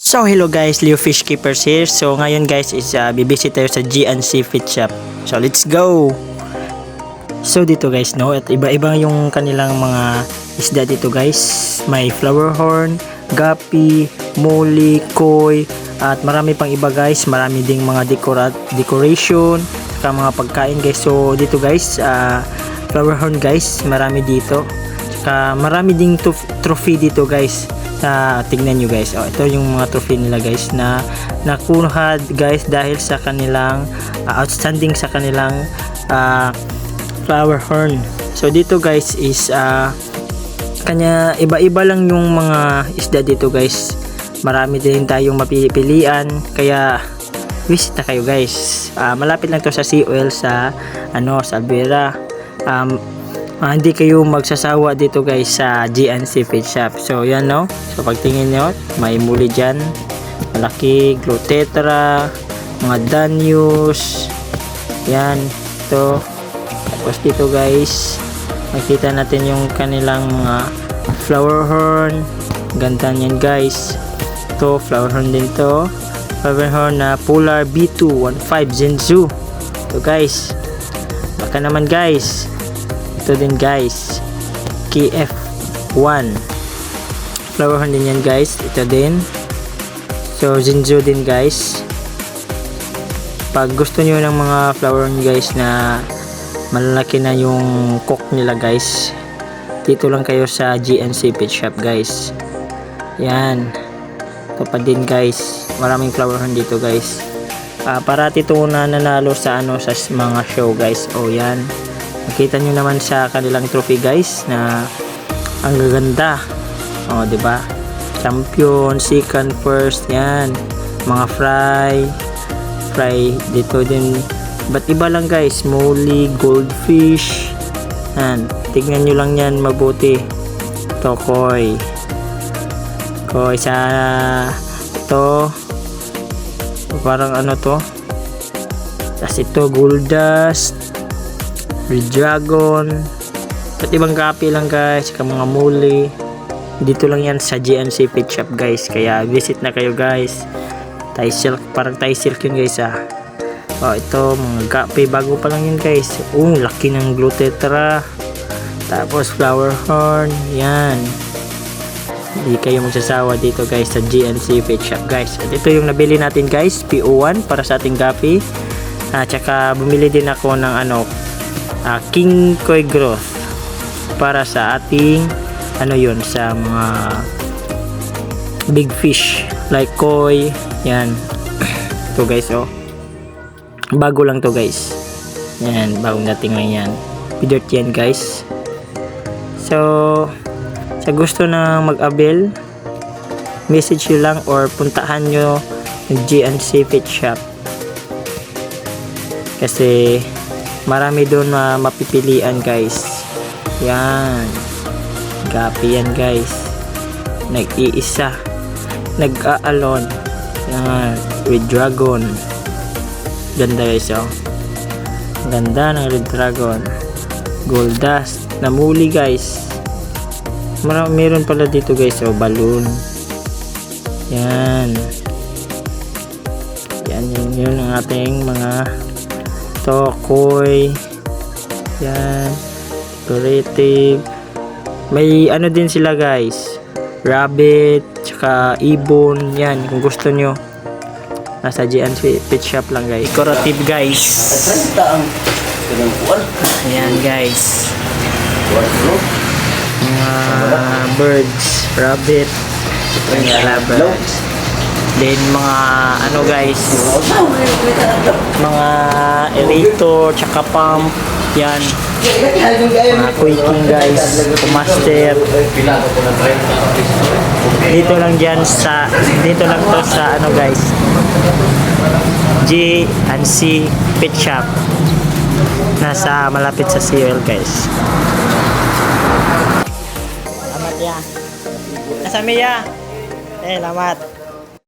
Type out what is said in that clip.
So hello guys, Leo Fish Keepers here. So ngayon guys is bibisit tayo sa GNC Fit Shop. So let's go. So dito guys no, at iba-iba yung kanilang mga isda dito guys. May flower horn, gapi, muli, koi, at marami pang iba guys. Marami ding mga decoration, saka mga pagkain guys. So dito guys, flower horn guys, marami dito. Saka marami ding trophy dito guys. Tignan nyo guys, ito yung mga trophy nila guys na nakuha guys dahil sa kanilang outstanding sa kanilang flower horn. So dito guys is kanya iba-iba lang yung mga isda dito guys. Marami din tayong mapipilian, kaya visit na kayo guys. Malapit lang to sa Seoul sa sa Alvera. Hindi kayo magsasawa dito guys sa GNC Fit Shop. So yan no, so pagtingin nyo may muli dyan, malaki, glutetra, mga danyos, yan ito. Tapos dito guys makita natin yung kanilang mga flower horn. Ganda niyan guys. Ito flower horn din to, flower horn na Polar B215 Zenzu. Ito guys, baka naman guys. Ito din guys, KF1 flower horn din yan guys. Ito din, so Zenzu din guys. Pag gusto nyo ng mga flower horn guys na malalaki na yung cook nila guys, dito lang kayo sa GNC Pet Shop guys. Yan, ito pa din guys, maraming flower horn dito guys. Parati ito na nanalo sa sa mga show guys. Yan, makita nyo naman sa kanilang trophy guys na ang gaganda. Diba? Champion, second, first, yan. Mga fry dito din. Ba't iba lang guys, muli, goldfish. Yan, tignan nyo lang yan mabuti. Ito, koi sa ito. Parang to. Tapos ito, gold dust, red dragon, at ibang gapi lang guys, saka mga muli. Dito lang yan sa GNC Pet Shop guys, kaya visit na kayo guys. Thai silk, parang Thai silk yun guys ito mga gapi, bago pa lang yun guys. Laki ng glutetra. Tapos flower horn, yan. Hindi kayo magsasawa dito guys sa GNC Pet Shop guys. At ito yung nabili natin guys, PO1 para sa ating gapi. Tsaka bumili din ako ng king koi growth para sa ating yun, sa mga big fish like koi, yan. Ito guys bago lang to guys, yan, bagong dating lang yan, pidert yan guys. So sa gusto na mag-avail, message nyo lang or puntahan nyo yung GNC Pet Shop kasi marami doon na mapipilian guys. Yan, gapi yan guys, nag-iisa, nag-aalon, yan, red dragon. Ganda guys ganda ng red dragon. Gold dust na muli guys. Meron pala dito guys balloon. Yan yun ang ating mga koi. Yan, decorative. May din sila guys, rabbit, tsaka ibon. Yan, kung gusto nyo, nasa GNC Pet Shop lang guys. Decorative guys. Ayan guys, mga birds, rabbit, lovebirds. Then mga guys, mga aerator, tsaka pump. Yan, mga quaking guys, master. Dito lang to sa guys, GNC Pet Shop, nasa malapit sa Seoul guys. Salamat ya. Nasa Mia. Salamat.